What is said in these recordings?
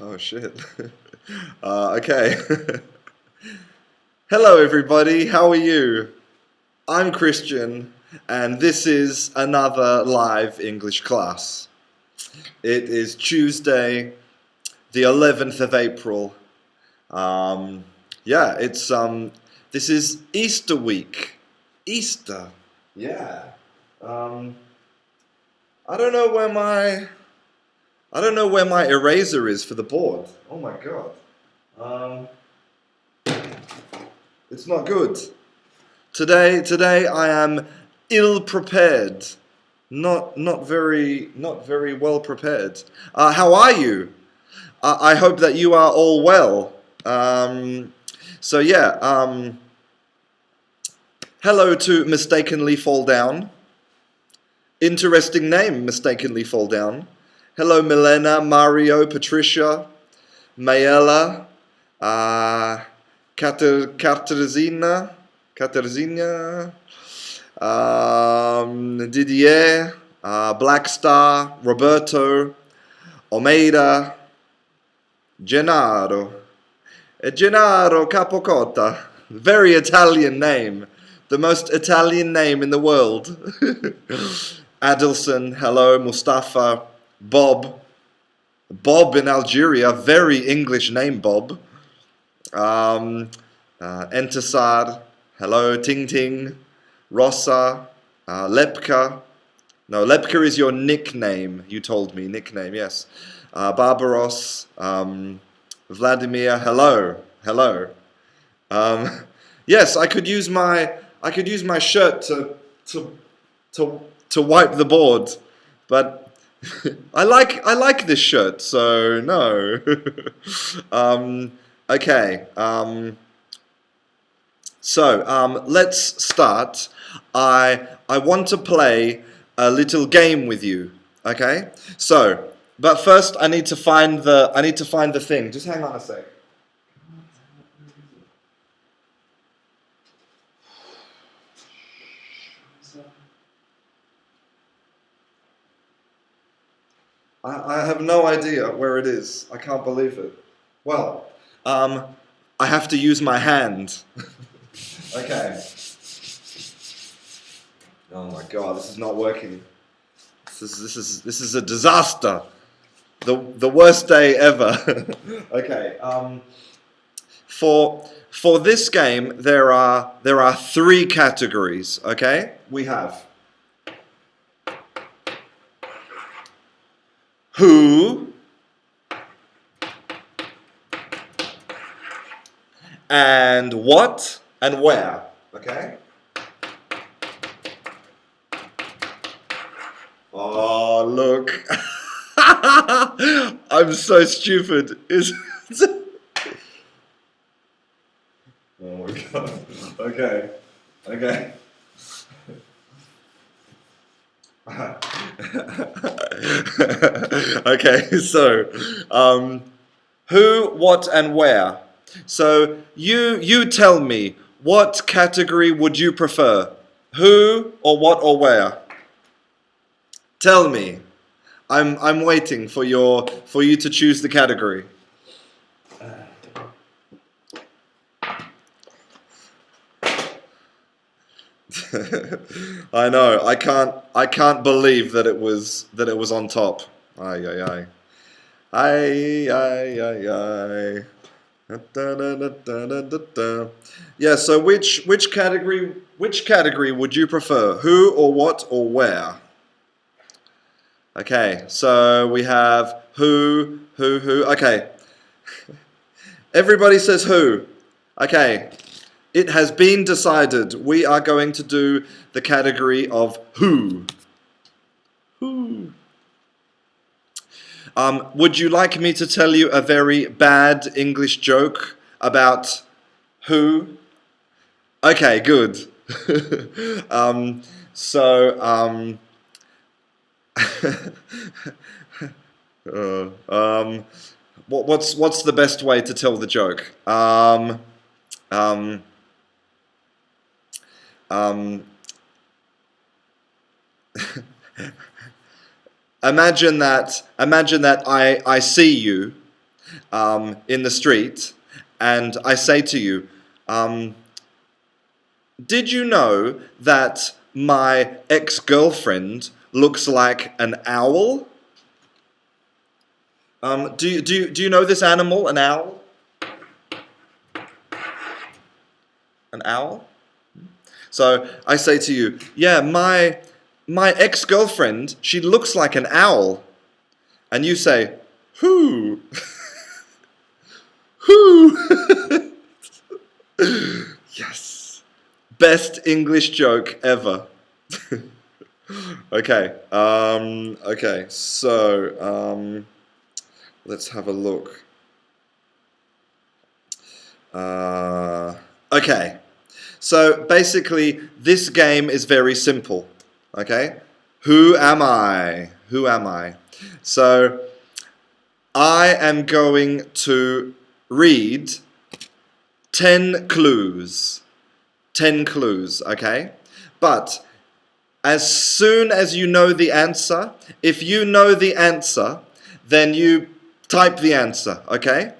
Oh shit. Okay. Hello, everybody. How are you? I'm Christian, and this is another live English class. It is Tuesday, the 11th of April. Um, yeah, this is Easter week. Easter. Yeah. Um, I don't know where my I don't know where my eraser is for the board. Oh my god. Um, it's not good. Today I am ill prepared. Not very well prepared. How are you? I hope that you are all well. Um, so yeah. Hello to Mistakenly Fall Down. Interesting name, Mistakenly Fall Down. Hello, Milena, Mario, Patricia, Mayella, uh, Katerzina, Didier, Black Star, Roberto, Almeida, Gennaro, Gennaro Capocotta. Very Italian name. The most Italian name in the world. Adelson, hello, Mustafa, Bob. Bob in Algeria, very English name, Bob. Um, Entisar, hello, Ting Ting, Rossa, Lepka. No, Lepka is your nickname, you told me. Nickname, yes. Barbaros, Vladimir, hello, hello. Um, yes, I could use my shirt to to wipe the board, but I like this shirt, so no. Okay. Let's start. I want to play a little game with you. Okay. But first I need to find the thing. Just hang on a sec. I have no idea where it is. I can't believe it. Well, um, I have to use my hand. Okay. Oh my god, this is not working. This is a disaster. The worst day ever. Okay. For this game, there are three categories. Okay, we have who and what and where. Okay. Oh look, I'm so stupid. Oh my god. Okay. Okay. Okay, so who, what, and where. So you tell me, what category would you prefer? Who or what or where? Tell me. I'm waiting for you to choose the category. I know. I can't believe that it was on top. Ay ay ay. Ay ay ay ay. Da, da, da, da, da, da, da. Yeah, so which category would you prefer? Who or what or where? Okay, so we have who. Okay. Everybody says who. Okay. It has been decided. We are going to do the category of who. Who. Would you like me to tell you a very bad English joke about who? Okay, good. um, so, uh, um, what's the best way to tell the joke? Um, um, imagine that I see you in the street, and I say to you, did you know that my ex-girlfriend looks like an owl? Do you know this animal, an owl? An owl? So I say to you, yeah, my ex-girlfriend, she looks like an owl. And you say, who? Who? Yes. Best English joke ever. Okay. Okay. So, let's have a look. Okay. So basically, this game is very simple. Okay? Who am I? Who am I? So I am going to read 10 clues. 10 clues, okay? But as soon as you know the answer, if you know the answer, then you type the answer, okay?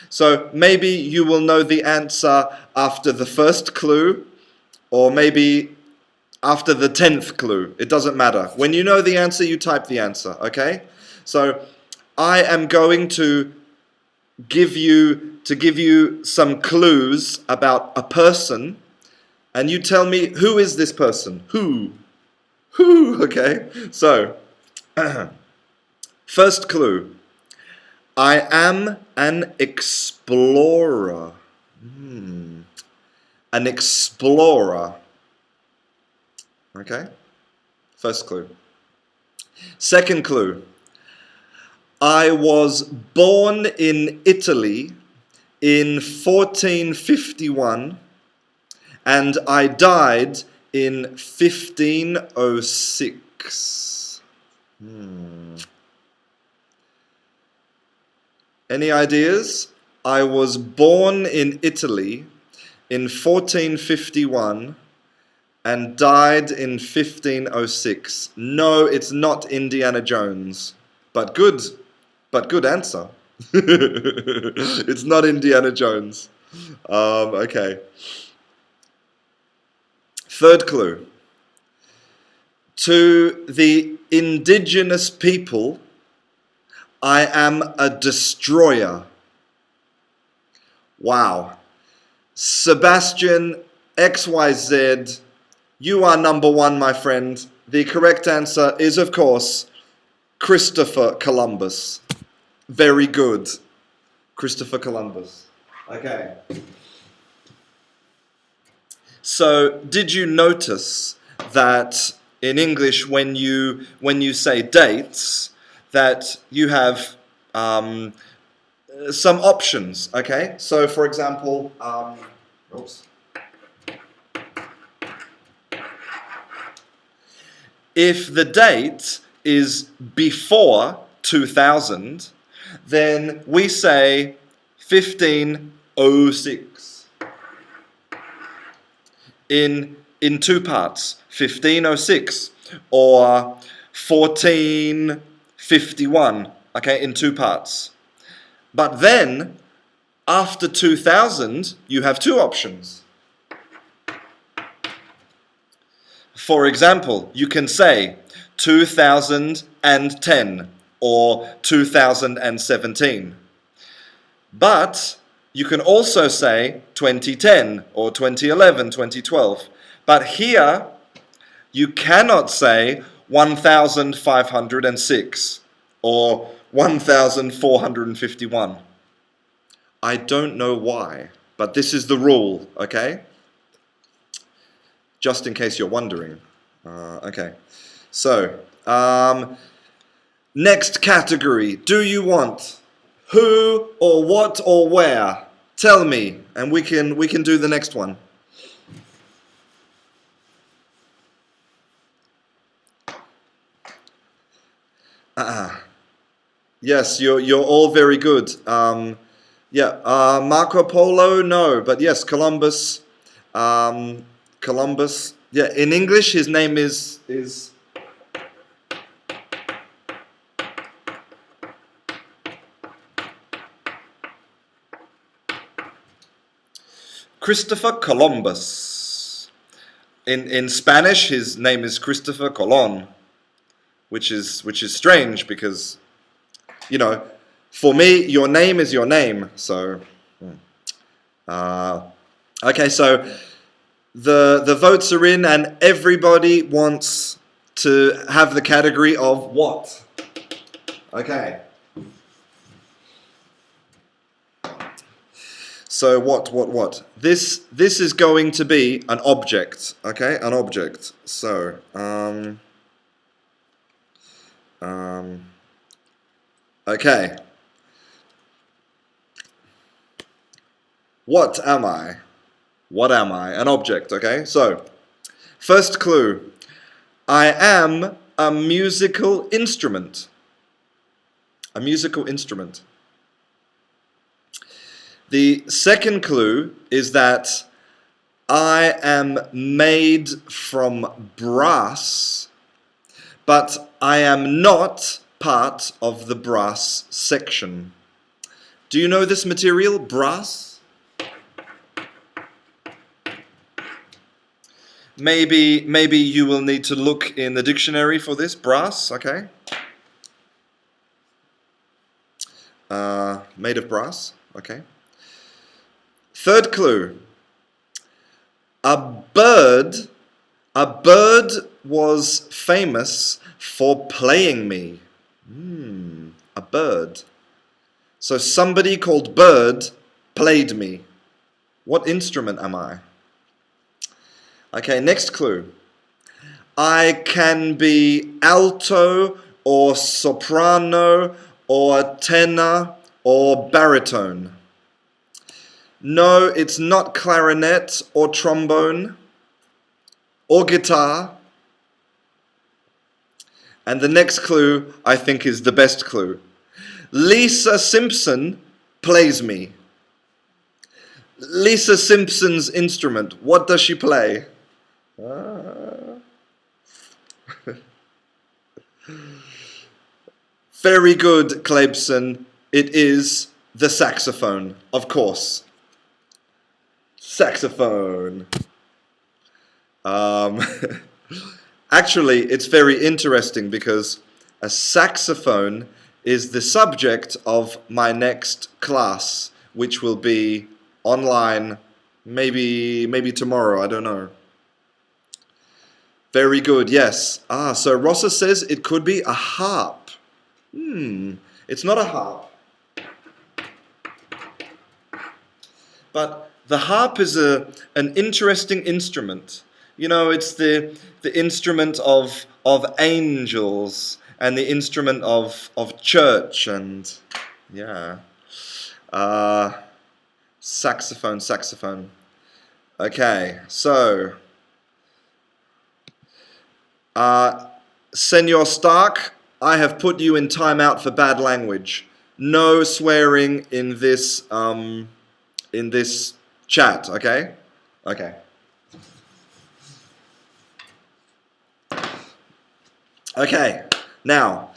So maybe you will know the answer after the first clue, or maybe after the 10th clue. It doesn't matter. When you know the answer, you type the answer, okay? So I am going to give you some clues about a person, and you tell me, who is this person? Who? Who? Okay? So, first clue. I am an explorer. An explorer. Okay? First clue. Second clue. I was born in Italy in 1451 and I died in 1506. Any ideas? I was born in Italy in 1451 and died in 1506. No, it's not Indiana Jones. But good answer. It's not Indiana Jones. Okay. Third clue. To the indigenous people, I am a destroyer. Wow. Sebastian, XYZ, you are number one, my friend. The correct answer is, of course, Christopher Columbus. Very good. Christopher Columbus. Okay. So, did you notice that in English, when you say dates, that you have some options? Okay. So, for example, if the date is before 2000, then we say 1506. In two parts, 1506 or 1451, okay, in two parts. But then, after 2000, you have two options. For example, you can say 2010 or 2017. But you can also say 2010 or 2011, 2012. But here, you cannot say 1506 or 1451. I don't know why, but this is the rule, okay? Just in case you're wondering. Okay. So, next category. Do you want who or what or where? Tell me, and we can do the next one. Yes, you're all very good. Marco Polo, no, but yes, Columbus. Columbus. Yeah, in English, his name is. Christopher Columbus. In Spanish, his name is Christopher Colon, which is strange because, you know, for me, your name is your name. So, okay, so the votes are in, and everybody wants to have the category of what? Okay. So what? This is going to be an object, okay? An object. So, okay. What am I? What am I? An object, okay? So, first clue. I am a musical instrument. A musical instrument. The second clue is that I am made from brass, but I am not part of the brass section. Do you know this material, brass? Maybe you will need to look in the dictionary for this, brass, okay? Made of brass, okay? Third clue. A bird was famous for playing me. A bird. So somebody called Bird played me. What instrument am I? Okay, next clue. I can be alto or soprano or tenor or baritone. No, it's not clarinet or trombone or guitar. And the next clue, I think, is the best clue. Lisa Simpson plays me. Lisa Simpson's instrument, what does she play? Very good, Klebson. It is the saxophone, of course. Saxophone. Actually, it's very interesting because a saxophone is the subject of my next class, which will be online maybe tomorrow, I don't know. Very good, yes. So Rossa says it could be a harp. It's not a harp. But the harp is an interesting instrument. You know, it's the instrument of angels and the instrument of church and yeah. Saxophone. Okay, so Senor Stark, I have put you in timeout for bad language. No swearing in this chat, okay? Okay. Okay, now,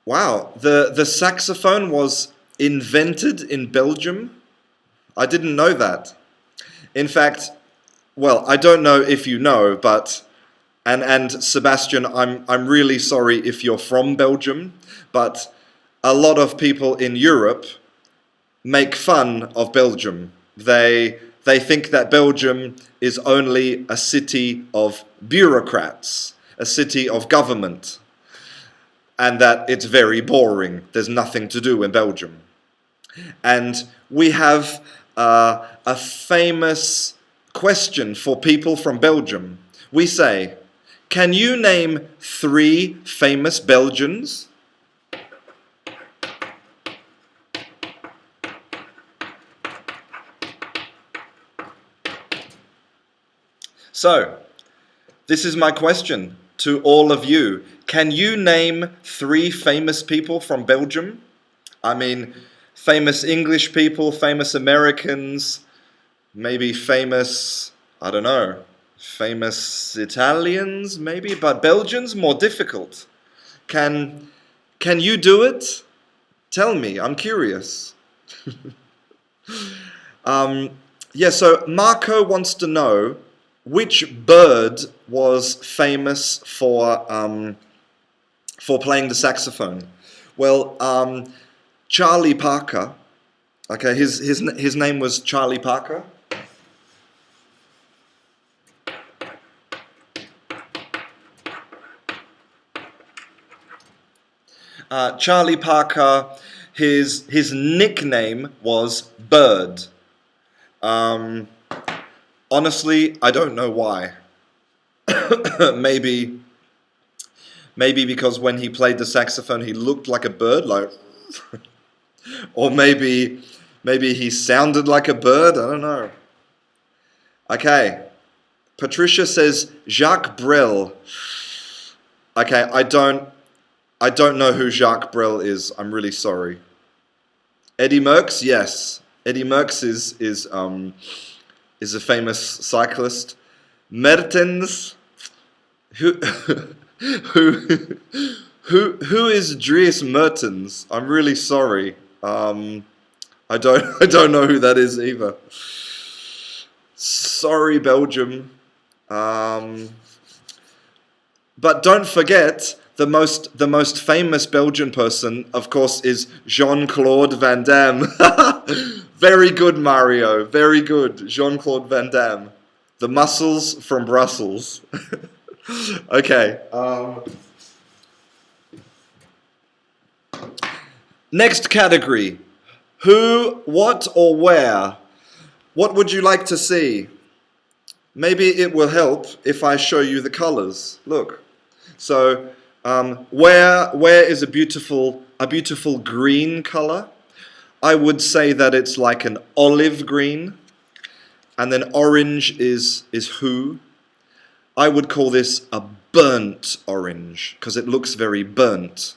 wow, the saxophone was invented in Belgium. I didn't know that. In fact, well, I don't know if you know, but and Sebastian, I'm really sorry if you're from Belgium, but a lot of people in Europe make fun of Belgium. They think that Belgium is only a city of bureaucrats, a city of government, and that it's very boring. There's nothing to do in Belgium. And we have a famous question for people from Belgium. We say, can you name 3 famous Belgians? So, this is my question to all of you. Can you name 3 famous people from Belgium? I mean, famous English people, famous Americans, maybe famous, I don't know, famous Italians, maybe, but Belgians, more difficult. Can you do it? Tell me, I'm curious. Yeah, so Marco wants to know which bird was famous for playing the saxophone. Well, Charlie Parker. Okay, his name was Charlie Parker. Charlie Parker. His nickname was Bird. Um, Honestly, I don't know why. maybe maybe because when he played the saxophone, he looked like a bird, like, or maybe he sounded like a bird. I don't know. Okay, Patricia says Jacques Brel. Okay, I don't know who Jacques Brel is. I'm really sorry. Eddie Merckx, yes. Eddie Merckx is a famous cyclist. Mertens, who who who is Dries Mertens? I'm really sorry. I don't know who that is either. Sorry, Belgium. But don't forget the most famous Belgian person, of course, is Jean-Claude Van Damme. Very good, Mario. Very good, Jean-Claude Van Damme. The muscles from Brussels. Okay. Next category. Who, what, or where? What would you like to see? Maybe it will help if I show you the colors. Look. So, where is a beautiful green color? I would say that it's like an olive green, and then orange is who. I would call this a burnt orange because it looks very burnt.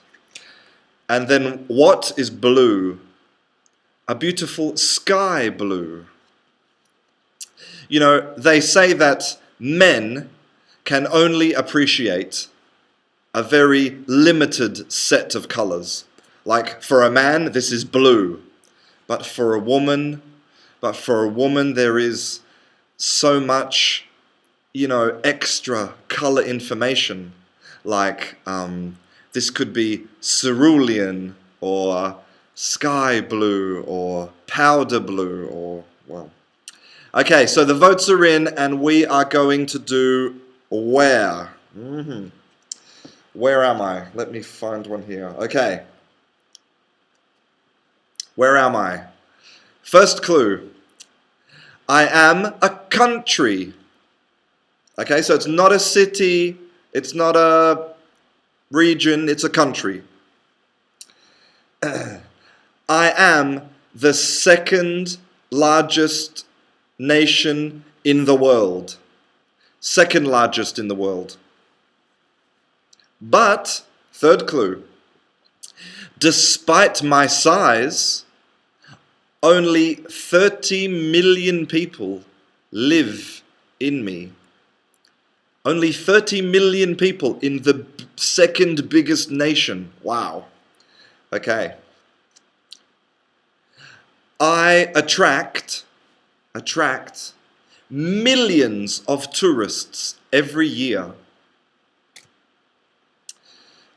And then what is blue? A beautiful sky blue. You know, they say that men can only appreciate a very limited set of colors. Like for a man, this is blue. But for a woman, there is so much, extra color information. Like this could be cerulean or sky blue or powder blue or, well. Okay, so the votes are in and we are going to do where. Where am I? Let me find one here. Okay. Where am I? First clue. I am a country. Okay, so it's not a city, it's not a region, it's a country. I am the second largest nation in the world. Second largest in the world. But, third clue, despite my size, only 30 million people live in me. Only 30 million people in the second biggest nation. Wow. Okay. I attract millions of tourists every year.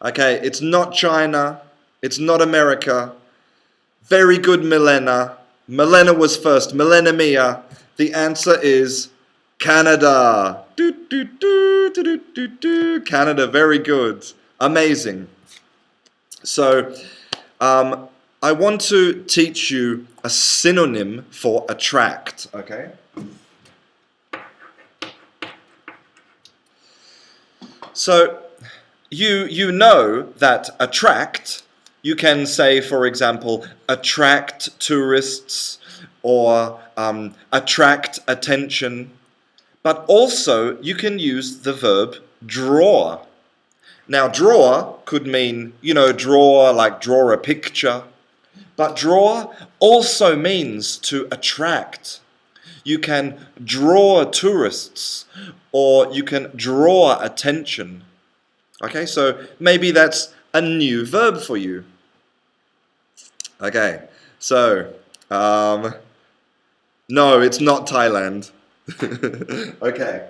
Okay, it's not China, it's not America. Very good, Milena. Milena was first. Milena Mia. The answer is Canada. Canada, very good. Amazing. So, I want to teach you a synonym for attract, okay? So, you know that attract, you can say, for example, attract tourists or attract attention. But also, you can use the verb draw. Now, draw could mean, draw, like draw a picture. But draw also means to attract. You can draw tourists or you can draw attention. Okay, so maybe that's a new verb for you. Okay, so No, it's not Thailand. Okay.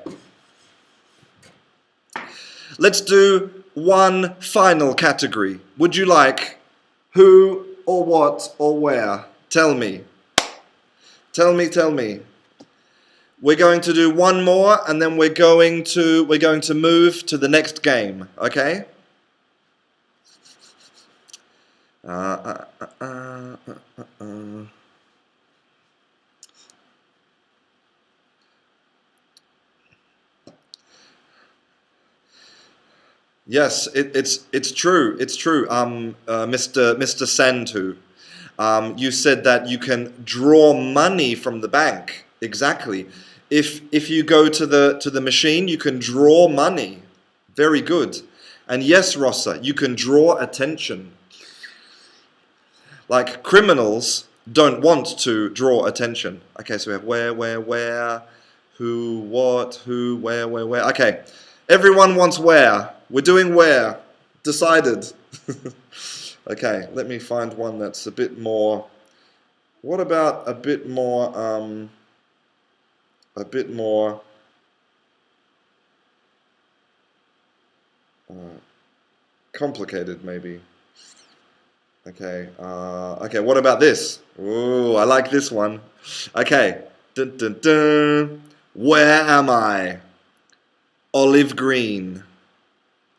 Let's do one final category. Would you like who or what or where? Tell me. Tell me, tell me. We're going to do one more and then we're going to move to the next game, okay? Yes, it's true. It's true. Mr. Santu, you said that you can draw money from the bank. Exactly. If you go to the machine, you can draw money. Very good. And yes, Rossa, you can draw attention. Like criminals don't want to draw attention. Okay, so we have where, who, what, who, where. Okay, everyone wants where. We're doing where. Decided. Okay, let me find one that's a bit more. What about a bit more, complicated maybe. Okay, okay, what about this? Ooh, I like this one. Okay, dun, dun, dun. Where am I? Olive green.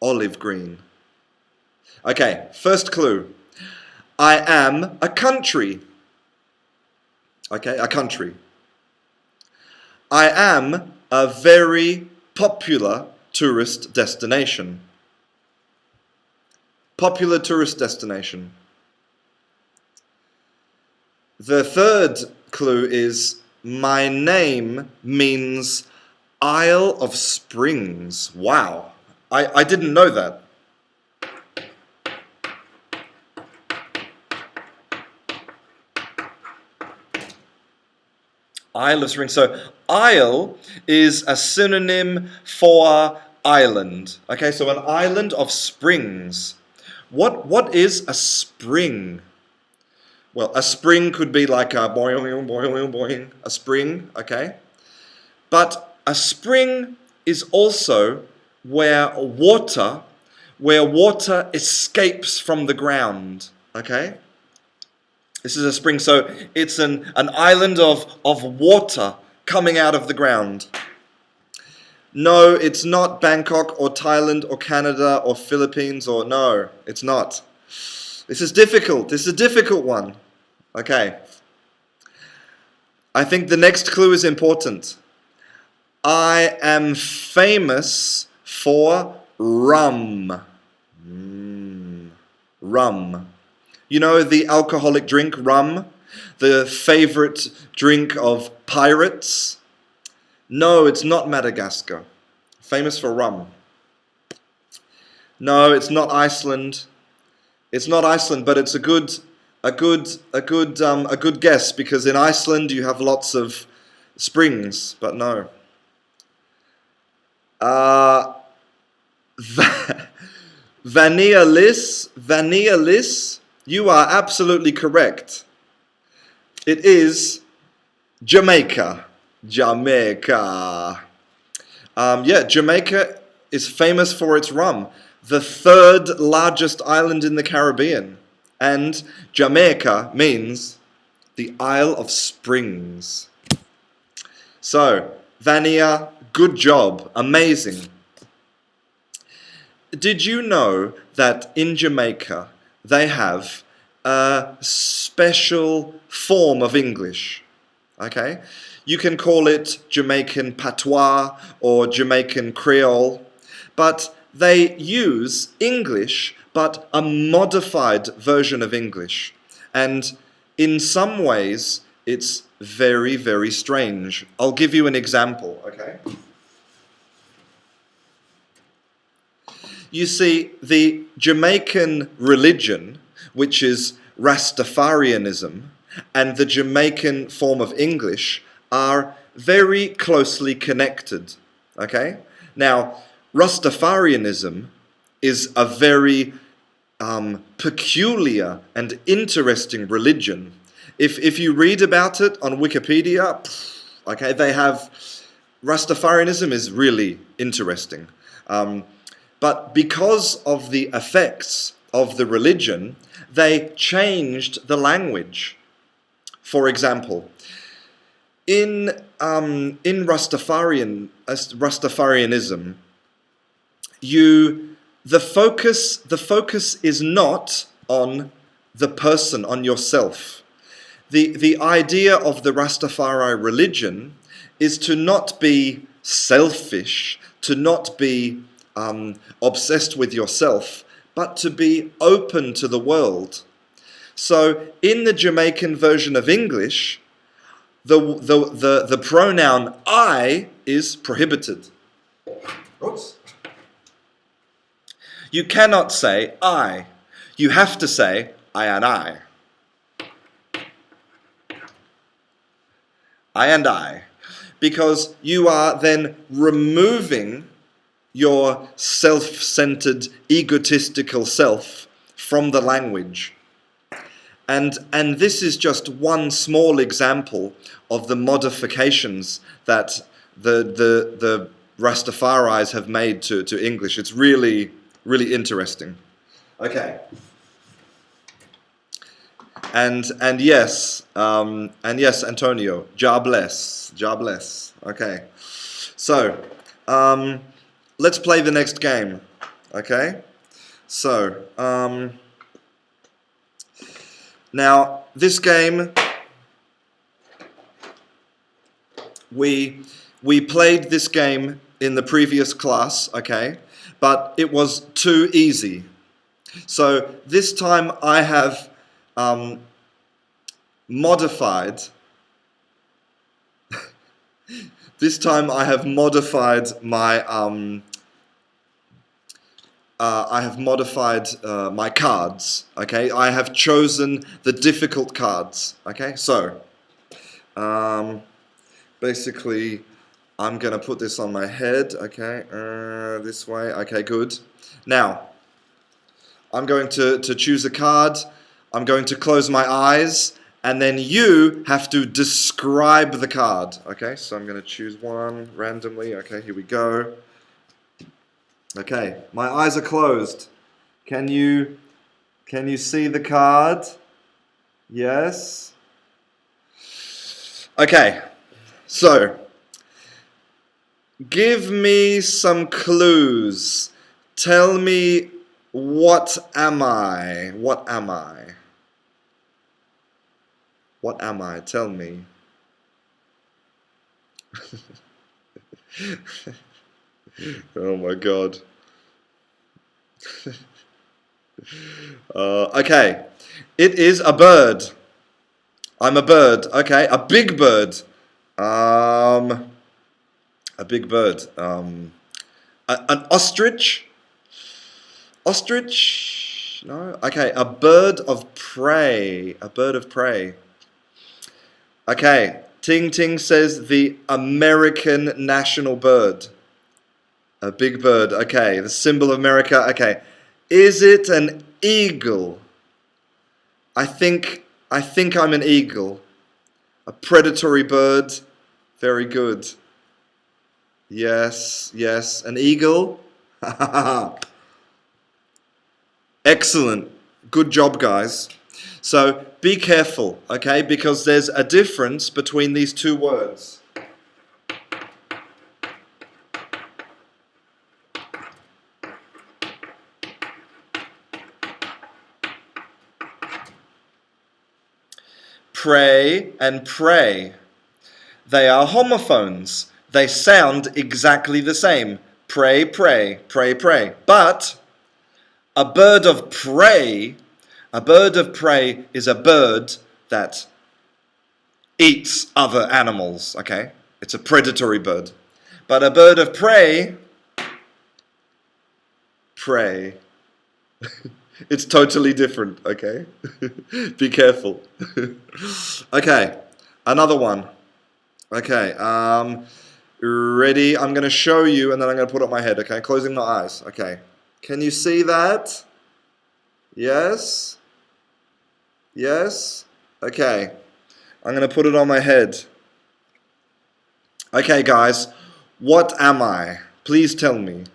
Olive green. Okay, first clue. I am a country. Okay, a country. I am a very popular tourist destination. Popular tourist destination. The third clue is my name means Isle of Springs. Wow, I didn't know that. Isle of Springs. So isle is a synonym for island. Okay, so an island of springs. What is a spring? Well, a spring could be like a boing, boing, boing, a spring, okay? But a spring is also where water escapes from the ground, okay? This is a spring, so it's an island of water coming out of the ground. No, it's not Bangkok or Thailand or Canada or Philippines or no, it's not. This is difficult. This is a difficult one. Okay. I think the next clue is important. I am famous for rum. Rum. You know the alcoholic drink, rum? The favorite drink of pirates? No, it's not Madagascar. Famous for rum. No, it's not Iceland. It's not Iceland, but it's a good guess because in Iceland you have lots of springs, but no. Vanilla Liss, you are absolutely correct. It is Jamaica. Jamaica. Yeah, Jamaica is famous for its rum. The third largest island in the Caribbean. And Jamaica means the Isle of Springs. So, Vania, good job. Amazing. Did you know that in Jamaica they have a special form of English? Okay? You can call it Jamaican patois or Jamaican Creole, but they use English, but a modified version of English. And in some ways, it's very, very strange. I'll give you an example, okay? You see, the Jamaican religion, which is Rastafarianism, and the Jamaican form of English are very closely connected, okay? Now, Rastafarianism is a very peculiar and interesting religion. if you read about it on Wikipedia, okay, they have Rastafarianism is really interesting. But because of the effects of the religion, they changed the language. For example, in Rastafarianism, the focus is not on the person, on yourself. The idea of the Rastafari religion is to not be selfish, to not be obsessed with yourself, but to be open to the world. So in the Jamaican version of English, the pronoun I is prohibited. Oops. You cannot say I. You have to say I and I. I and I. Because you are then removing your self-centered, egotistical self from the language. And this is just one small example of the modifications that the Rastafaris have made to English. It's really, really interesting. Okay. And yes, Antonio, jobless. Okay. So, let's play the next game. Okay. So, now this game, we played this game in the previous class. Okay, but it was too easy. So this time I have modified. This time I have modified my my cards. Okay, I have chosen the difficult cards. Okay, so basically I'm gonna put this on my head. Okay, this way. Okay, good. Now I'm going to choose a card. I'm going to close my eyes, and then you have to describe the card. Okay, so I'm going to choose one randomly. Okay, here we go. Okay, my eyes are closed. Can you see the card? Yes. Okay, so give me some clues. Tell me, what am I? What am I? What am I? Tell me. Oh my God. Okay, it is a bird. I'm a bird. Okay, a big bird. A big bird. An ostrich. Ostrich? No. Okay, a bird of prey. A bird of prey. Okay, Ting Ting says the American national bird. A big bird. Okay, the symbol of America. Okay, is it an eagle? I think I'm an eagle. A predatory bird. Very good. Yes, an eagle. Excellent. Good job, guys. So be careful, okay, because there's a difference between these two words. Pray and pray. They are homophones. They sound exactly the same. Pray, pray, pray, pray. But a bird of prey is a bird that eats other animals, okay? It's a predatory bird. But a bird of prey, it's totally different, okay? Be careful. Okay, another one. Okay, ready? I'm going to show you and then I'm going to put up my head, okay? Closing my eyes, okay. Can you see that? Yes? Yes? Okay. I'm going to put it on my head. Okay, guys, what am I? Please tell me.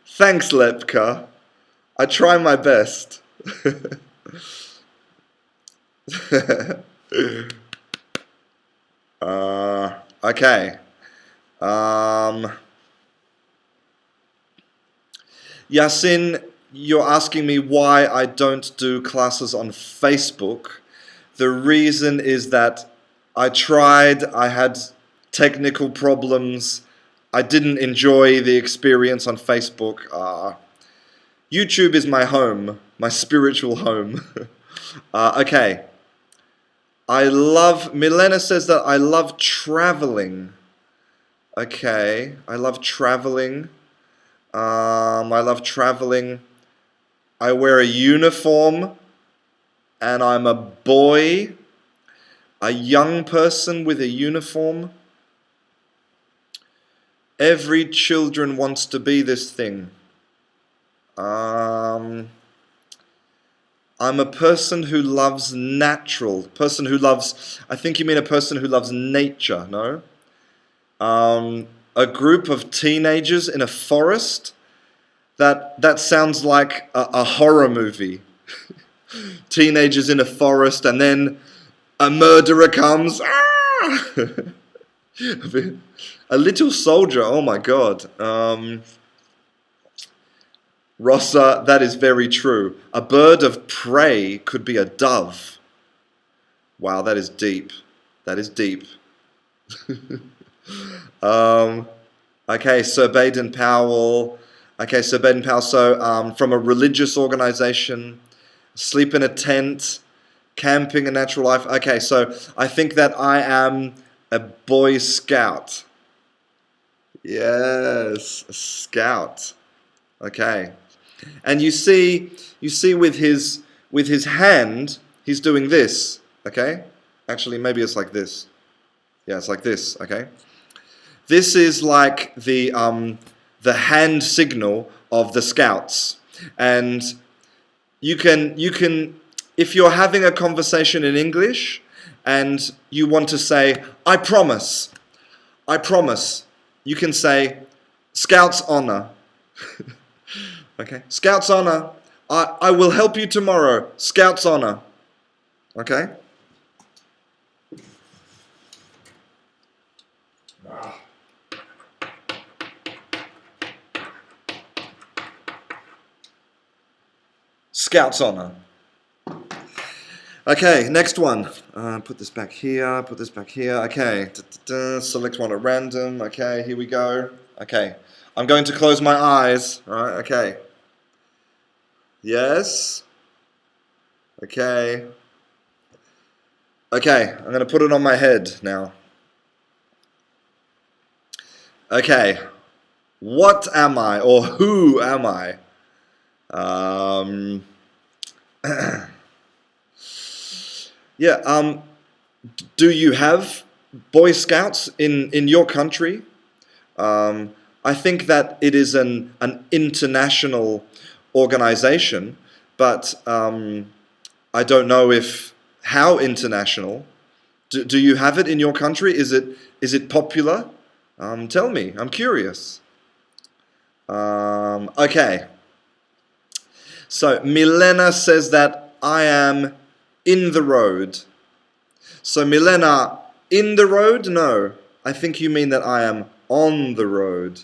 Thanks, Lepka. I try my best. Okay. Yasin, you're asking me why I don't do classes on Facebook. The reason is that I tried, I had technical problems, I didn't enjoy the experience on Facebook. YouTube is my home, my spiritual home. Okay. Milena says that I love traveling. Okay, I love traveling. I love traveling. I wear a uniform and I'm a boy, a young person with a uniform. Every children wants to be this thing. I'm a person who loves natural. Person who loves, I think you mean a person who loves nature, no? A group of teenagers in a forest. That sounds like a horror movie. Teenagers in a forest and then a murderer comes. Ah! A little soldier, oh my god. Rossa, that is very true. A bird of prey could be a dove. Wow, that is deep. That is deep. Okay, Sir Baden-Powell. Okay, Sir Baden-Powell, so from a religious organization, sleep in a tent, camping a natural life. Okay, so I think that I am a Boy Scout. Yes, a scout. Okay. And you see with his hand, he's doing this, okay? Actually, maybe it's like this. Yeah, it's like this, okay? This is like the hand signal of the scouts. And you can if you're having a conversation in English and you want to say, I promise, you can say, Scout's honor. Okay? Scout's honor. I will help you tomorrow. Scout's honor. Okay? Scout's honor. Okay, next one. Put this back here, put this back here. Okay, select one at random. Okay, here we go. Okay, I'm going to close my eyes. All right, okay. Yes. Okay. Okay, I'm going to put it on my head now. Okay, what am I, or who am I? Yeah, do you have Boy Scouts in your country? I think that it is an international organization, but I don't know how international. Do you have it in your country? Is it popular? Tell me, I'm curious. Okay. So Milena says that I am in the road. So Milena, in the road? No. I think you mean that I am on the road.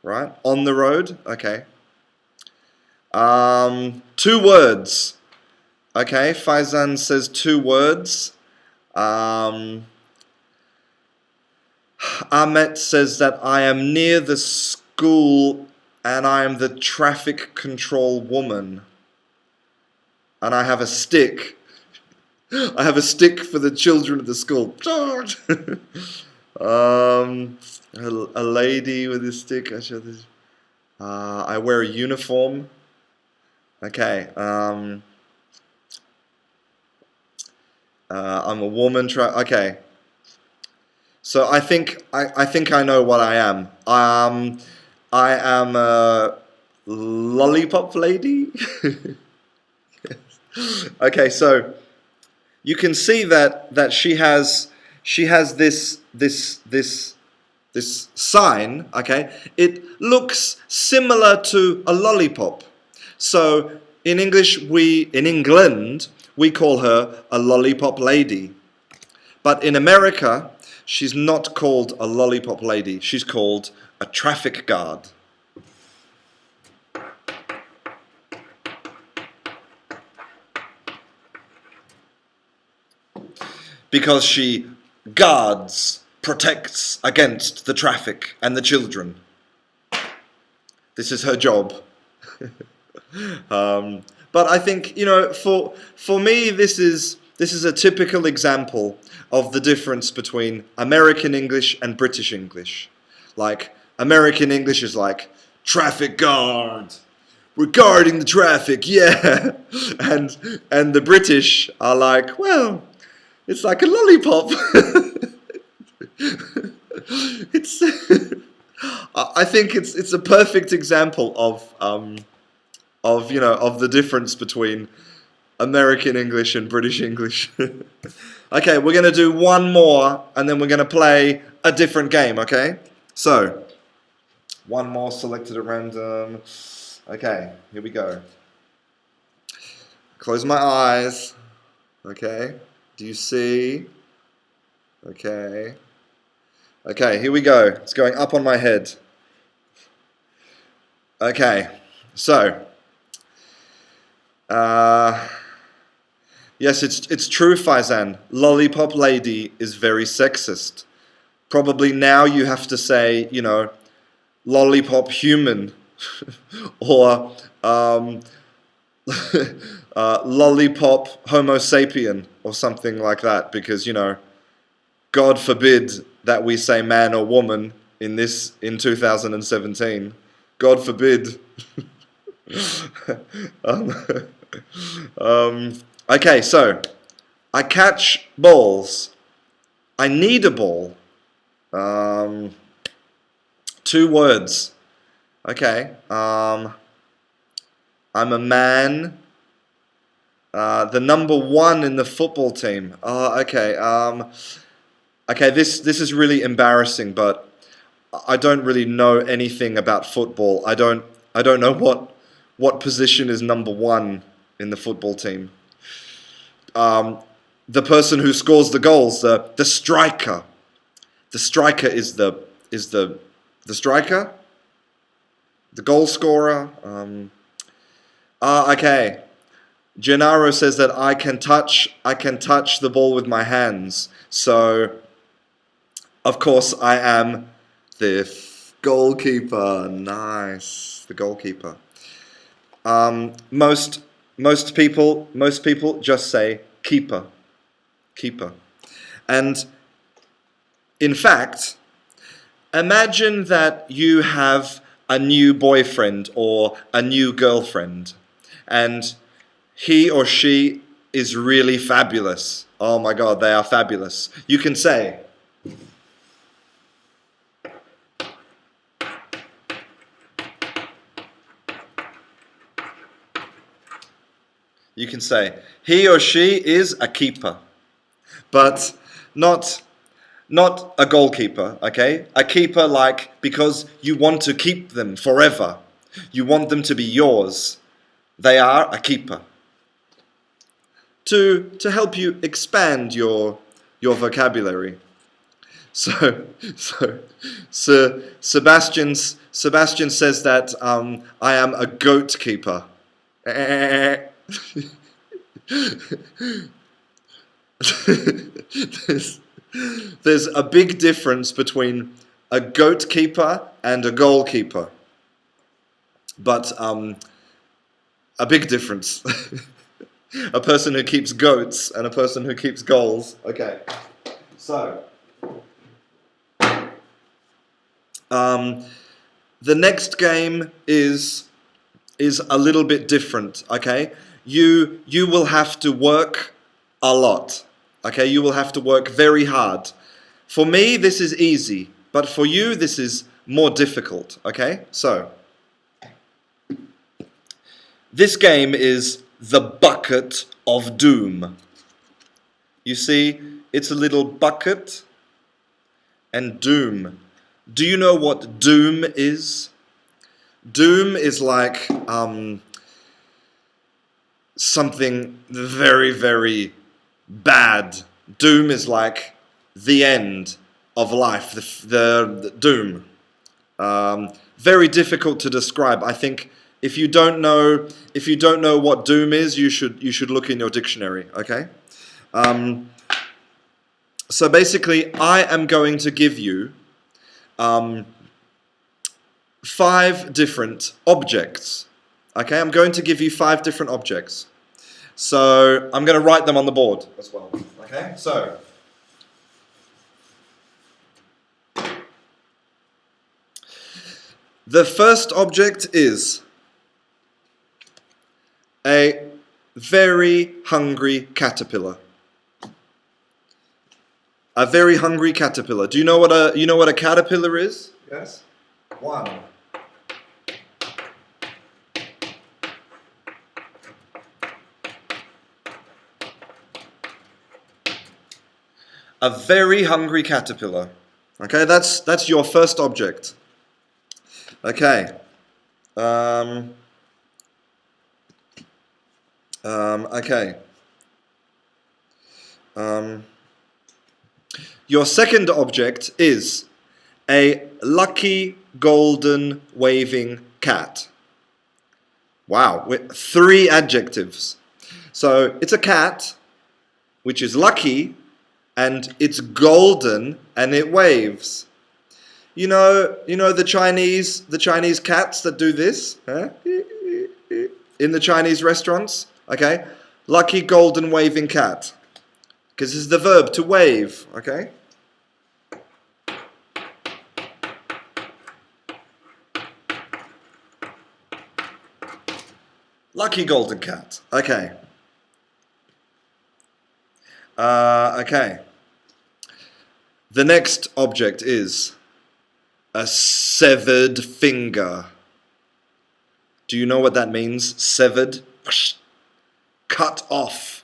Right? On the road? Okay. 2 words. Okay, Faizan says 2 words. Ahmet says that I am near the school and I am the traffic control woman. And I have a stick. I have a stick for the children of the school. A lady with a stick. I wear a uniform. Okay. I'm a woman. Okay. So I think I know what I am. I am a lollipop lady. Okay, so you can see that she has this sign, okay? It looks similar to a lollipop. So in England, we call her a lollipop lady. But in America, she's not called a lollipop lady. She's called a traffic guard. Because she guards, protects against the traffic and the children. This is her job. But I think, for me, this is a typical example of the difference between American English and British English. Like, American English is like, traffic guard, we're guarding the traffic, yeah. And the British are like, well, it's like a lollipop. It's I think it's a perfect example of the difference between American English and British English. Okay, we're gonna do one more, and then we're gonna play a different game. Okay, so one more selected at random. Okay, here we go. Close my eyes. Okay, do you see? Okay. Okay, here we go. It's going up on my head. Okay, so yes, it's true, Faizan. Lollipop lady is very sexist. Probably now you have to say, lollipop human, or lollipop homo sapien, or something like that, because God forbid that we say man or woman in 2017. God forbid. Okay, so I catch balls. I need a ball. 2 words. Okay. I'm a man. The number 1 in the football team. Okay. Okay, this is really embarrassing, but I don't really know anything about football. I don't know what position is number 1 in the football team. The person who scores the goals, the striker. The striker is the striker, the goal scorer. Okay. Gennaro says that I can touch the ball with my hands. So, of course, I am the goalkeeper. Nice, the goalkeeper. Most people just say keeper. And in fact, imagine that you have a new boyfriend or a new girlfriend, and he or she is really fabulous. Oh my God, they are fabulous. You can say, he or she is a keeper, but not a goalkeeper, okay? A keeper, like, because you want to keep them forever. You want them to be yours. They are a keeper. To help you expand your vocabulary. So Sebastian says that I am a goat keeper. There's a big difference between a goat keeper and a goalkeeper. But a big difference. A person who keeps goats and a person who keeps goals. Okay. So the next game is a little bit different, okay? You will have to work a lot. Okay, you will have to work very hard. For me, this is easy, but for you, this is more difficult. Okay, so this game is the bucket of doom. You see, it's a little bucket and doom. Do you know what doom is? Doom is like something very, very bad. Doom is like the end of life, the doom. Very difficult to describe. I think if you don't know what doom is, you should look in your dictionary. Okay. So basically, I am going to give you 5 different objects. Okay, I'm going to give you 5 different objects. So I'm going to write them on the board as well. Okay, so the first object is a very hungry caterpillar. A very hungry caterpillar. Do you know what a caterpillar is? Yes. 1. A very hungry caterpillar. Okay, that's your first object. Okay. Okay. Your second object is a lucky golden waving cat. Wow, with 3 adjectives. So it's a cat, which is lucky, and it's golden, and it waves. You know the Chinese cats that do this, huh? In the Chinese restaurants. Okay, lucky golden waving cat, because this is the verb to wave. Okay. Lucky golden cat. Okay. Okay. The next object is a severed finger. Do you know what that means? Severed? Cut off.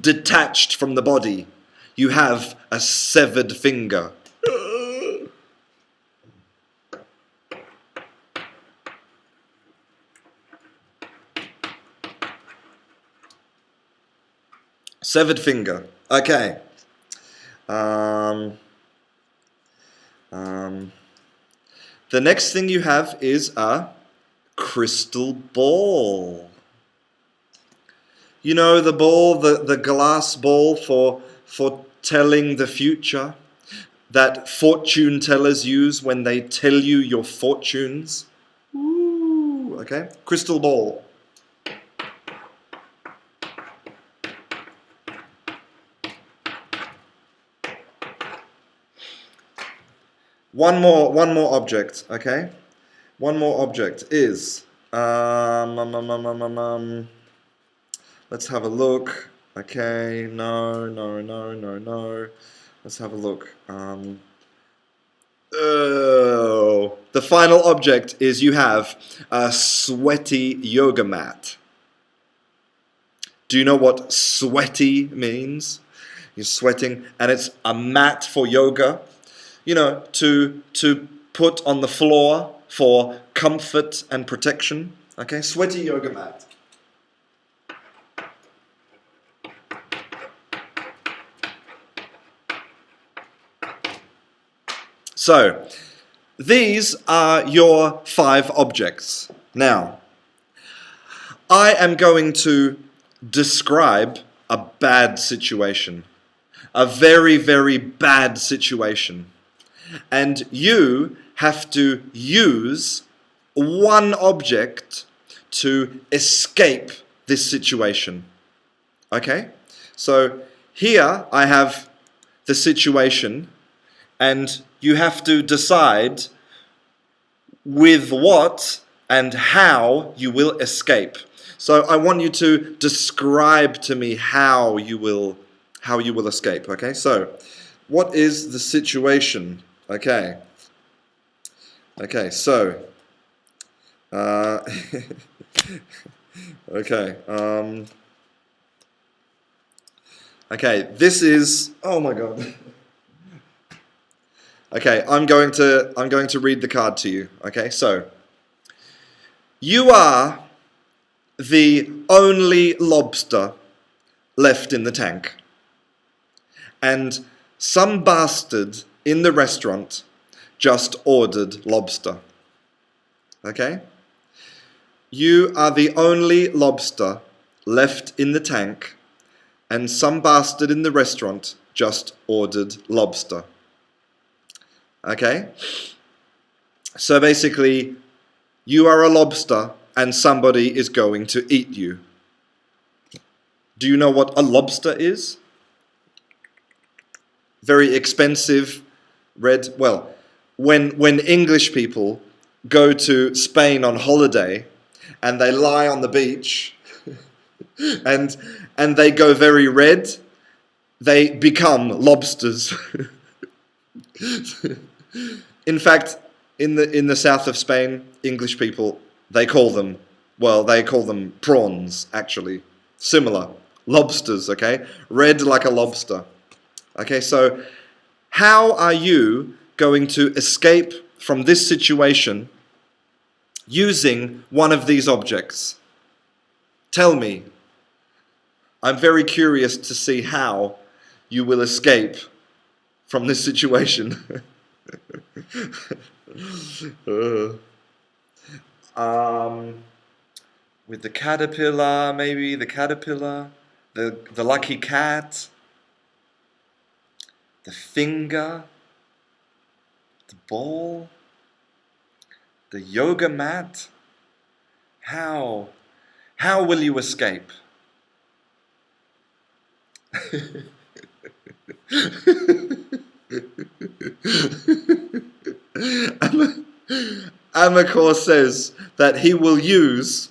Detached from the body. You have a severed finger. Severed finger. Okay. The next thing you have is a crystal ball. You know the ball, the glass ball for telling the future that fortune tellers use when they tell you your fortunes. Ooh, okay. Crystal ball. One more object, okay? One more object is let's have a look. Okay, no. Let's have a look. The final object is you have a sweaty yoga mat. Do you know what sweaty means? You're sweating, and it's a mat for yoga. You know, to put on the floor for comfort and protection. Okay, sweaty yoga mat. So, these are your 5 objects. Now, I am going to describe a bad situation. A very, very bad situation. And you have to use one object to escape this situation. Okay? So here I have the situation, and you have to decide with what and how you will escape. So I want you to describe to me how you will escape. Okay? So what is the situation? Okay. Okay, so okay. Okay, this is, oh my god. Okay, I'm going to read the card to you. Okay, so you are the only lobster left in the tank. And some bastard in the restaurant just ordered lobster. Okay? You are the only lobster left in the tank, and some bastard in the restaurant just ordered lobster. Okay? So basically, you are a lobster and somebody is going to eat you. Do you know what a lobster is? Very expensive red. Well, when English people go to Spain on holiday and they lie on the beach and they go very red, they become lobsters. In fact, in the south of Spain, English people, they call them prawns, actually. Similar. Lobsters, okay? Red like a lobster. Okay, so how are you going to escape from this situation using one of these objects? Tell me. I'm very curious to see how you will escape from this situation. With the caterpillar, maybe the caterpillar, the lucky cat, the finger, the ball, the yoga mat. How will you escape? Amakor says that he will use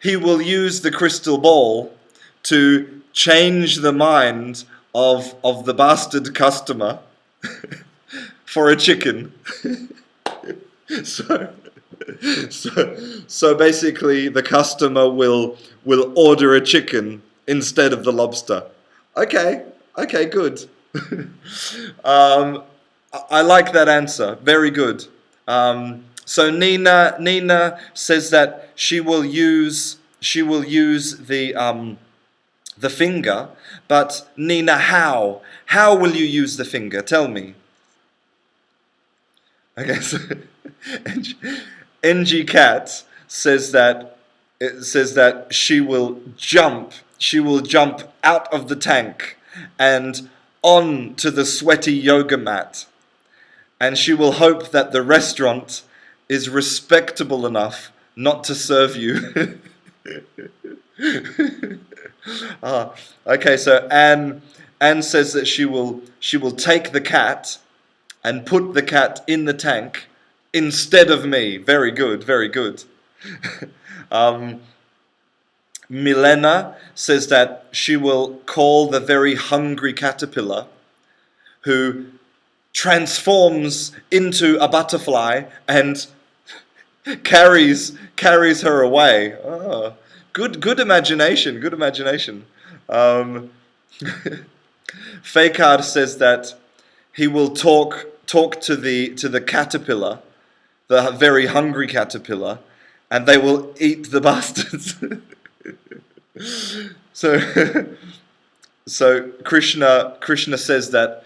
the crystal ball to change the mind of the bastard customer for a chicken. So basically the customer will order a chicken instead of the lobster. Okay, good. I like that answer. Very good. So Nina says that she will use the finger, but Nina, how will you use the finger? Tell me. Okay, so NG Cat says that she will jump out of the tank and onto the sweaty yoga mat, and she will hope that the restaurant is respectable enough not to serve you. Okay, so Anne says that she will take the cat and put the cat in the tank instead of me. Very good, very good. Milena says that she will call the very hungry caterpillar who transforms into a butterfly and carries her away. Oh, good imagination, good imagination. Fakard says that he will talk to the caterpillar, the very hungry caterpillar, and they will eat the bastards. So Krishna says that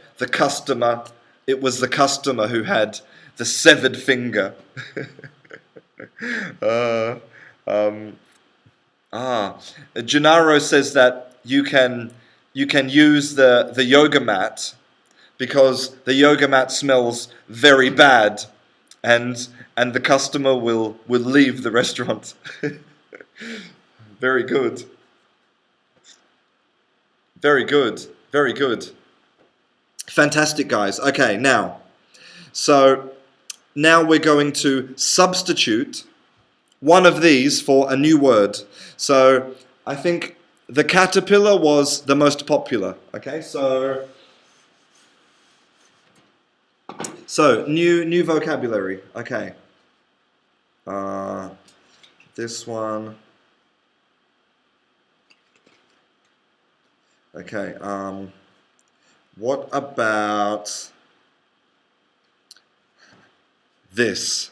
it was the customer who had the severed finger. Gennaro says that you can use the yoga mat because the yoga mat smells very bad, and the customer will leave the restaurant. Very good. Very good. Very good. Fantastic, guys. Okay, now we're going to substitute one of these for a new word. So I think the caterpillar was the most popular. Okay, so new vocabulary. Okay. This one. Okay. What about this?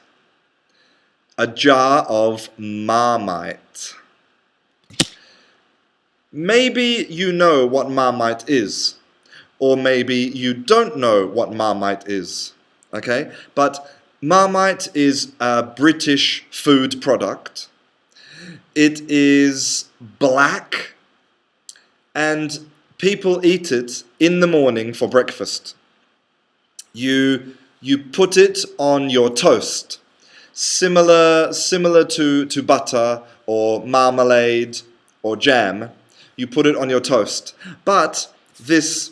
A jar of Marmite. Maybe you know what Marmite is, or maybe you don't know what Marmite is. Okay? But Marmite is a British food product. It is black and people eat it in the morning for breakfast. You put it on your toast, similar to butter or marmalade or jam. You put it on your toast. But this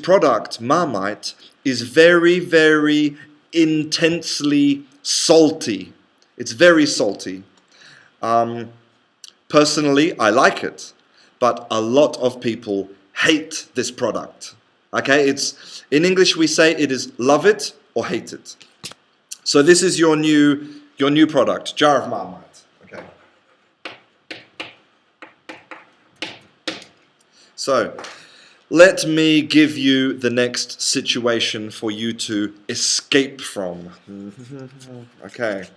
product, Marmite, is very intensely salty. It's very salty. Personally, I like it, but a lot of people hate this product. Okay, it's in English we say it is love it or hate it. So this is your new product, jar of Marmite. Okay. So let me give you the next situation for you to escape from. Okay.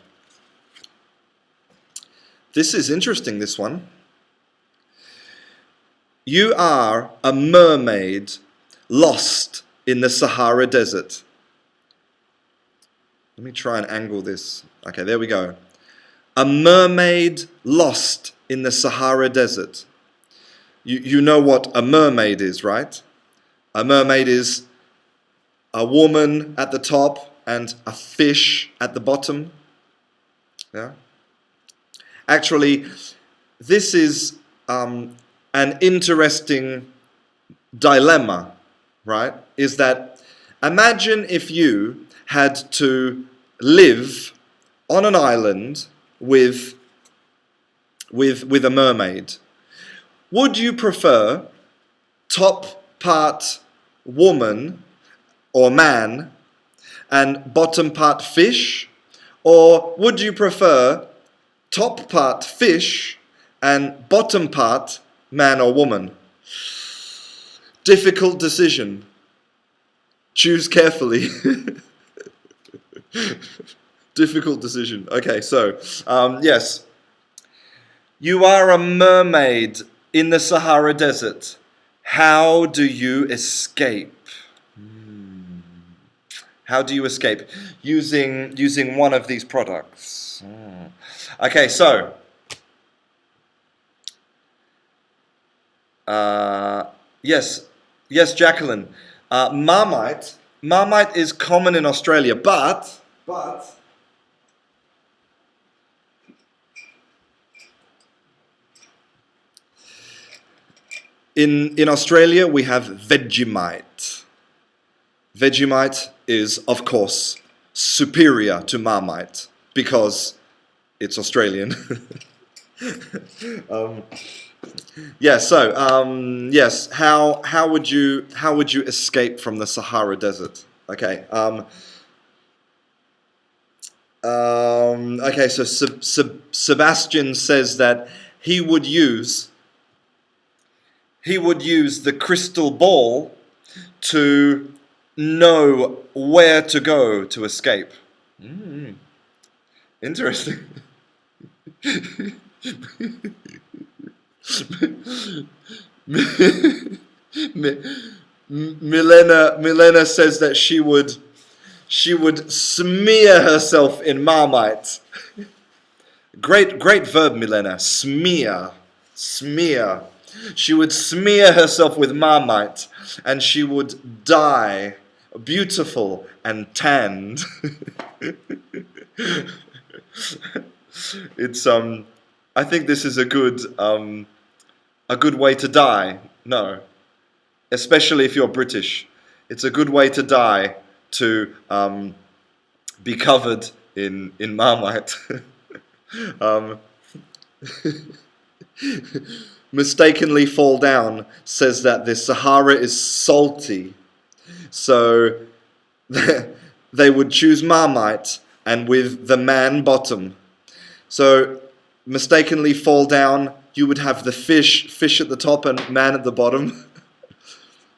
This is interesting, this one. You are a mermaid lost in the Sahara Desert. Let me try and angle this. Okay, there we go. A mermaid lost in the Sahara Desert. You know what a mermaid is, right? A mermaid is a woman at the top and a fish at the bottom. Yeah. Actually, this is an interesting dilemma, right? Is that imagine if you had to live on an island with a mermaid. Would you prefer top part woman or man and bottom part fish? Or would you prefer top part fish and bottom part man or woman? Difficult decision. Choose carefully. Difficult decision. Okay, so, yes. You are a mermaid in the Sahara Desert. How do you escape? How do you escape? Using one of these products. Okay, so yes, Jacqueline. Marmite is common in Australia, but in Australia we have Vegemite. Vegemite is, of course, superior to Marmite because it's Australian. Yes. How would you escape from the Sahara Desert? Okay. Okay. So Sebastian says that he would use the crystal ball to know where to go to escape. Interesting. Milena says that she would smear herself in Marmite. Great verb, Milena. Smear. She would smear herself with Marmite and she would die beautiful and tanned. It's I think this is a good way to die. No, especially if you're British, it's a good way to die to be covered in Marmite. Mistakenly fall down says that the Sahara is salty, so they would choose Marmite and with the man bottom. So mistakenly fall down, you would have the fish at the top and man at the bottom.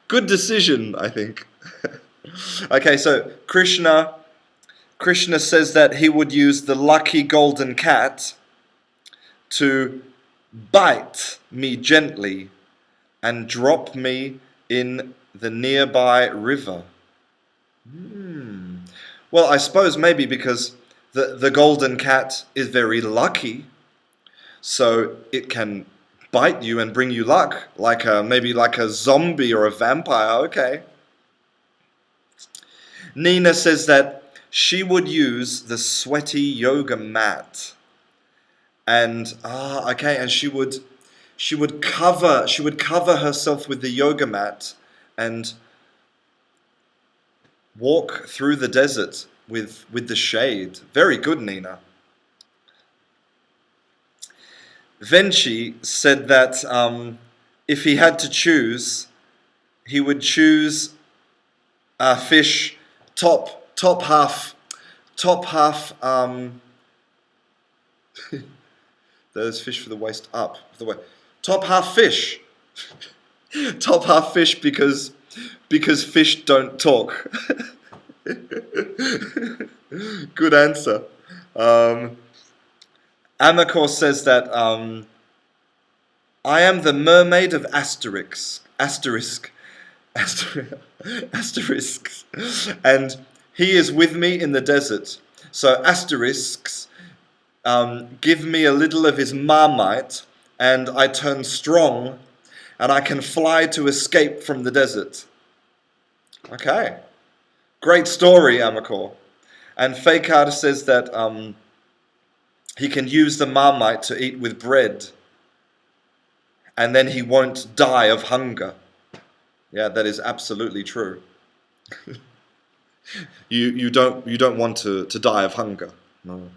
Good decision, I think. Okay, so Krishna says that he would use the lucky golden cat to bite me gently and drop me in the nearby river. Well, I suppose maybe because the golden cat is very lucky, so it can bite you and bring you luck, maybe like a zombie or a vampire. Okay. Nina says that she would use the sweaty yoga mat, and and she would cover herself with the yoga mat and walk through the desert with the shade. Very good, Nina. Venchi said that if he had to choose, he would choose a fish top half. There's fish for the waist up. Top half fish. Top half fish because fish don't talk. Good answer. Amacor says that I am the mermaid of asterisks, and he is with me in the desert. So asterisks give me a little of his marmite, and I turn strong, and I can fly to escape from the desert. Okay, great story, Amacor. And Fakar says that he can use the marmite to eat with bread, and then he won't die of hunger. Yeah, that is absolutely true. You don't want to die of hunger. No.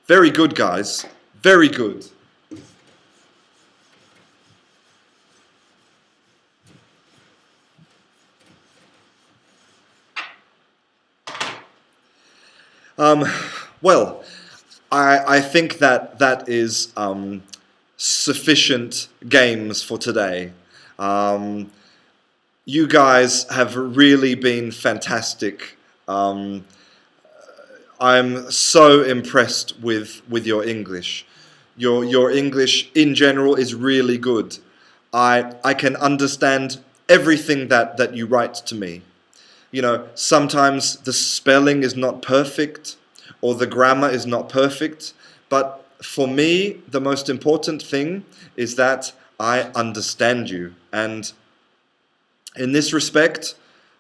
Very good, guys. Very good. Well, I think that is sufficient games for today. You guys have really been fantastic. I'm so impressed with your English. Your English in general is really good. I can understand everything that you write to me. You know, sometimes the spelling is not perfect or the grammar is not perfect, but for me, the most important thing is that I understand you. And in this respect,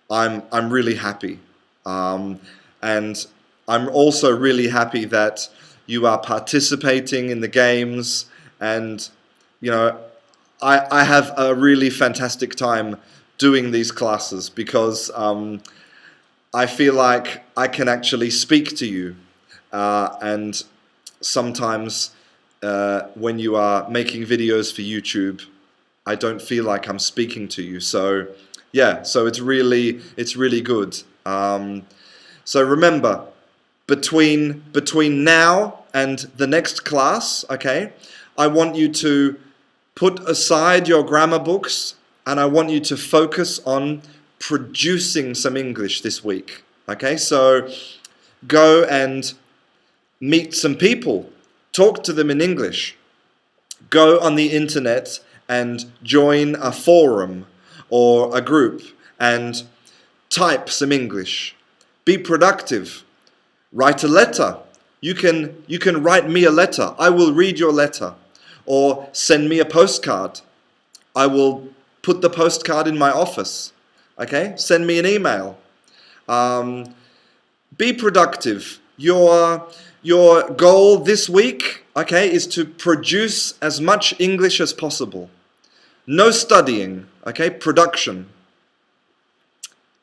I'm really happy. And I'm also really happy that you are participating in the games, and you know, I have a really fantastic time doing these classes because I feel like I can actually speak to you, and sometimes when you are making videos for YouTube, I don't feel like I'm speaking to you. So yeah, so it's really good. So remember, between now and the next class, okay, I want you to put aside your grammar books, and I want you to focus on producing some English this week. Okay, so go and meet some people, talk to them in English. Go on the internet and join a forum or a group and type some English. Be productive. Write a letter. You can write me a letter. I will read your letter. Or send me a postcard. I will put the postcard in my office. Okay? Send me an email. Be productive. Your goal this week, okay, is to produce as much English as possible. No studying, okay? Production.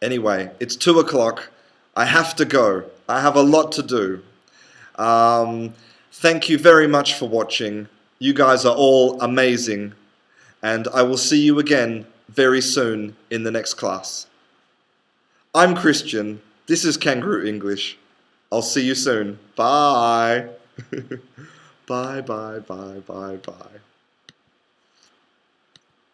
Anyway, it's 2 o'clock. I have to go. I have a lot to do. Thank you very much for watching. You guys are all amazing. And I will see you again very soon in the next class. I'm Christian. This is Canguro English. I'll see you soon. Bye. Bye, bye, bye, bye, bye.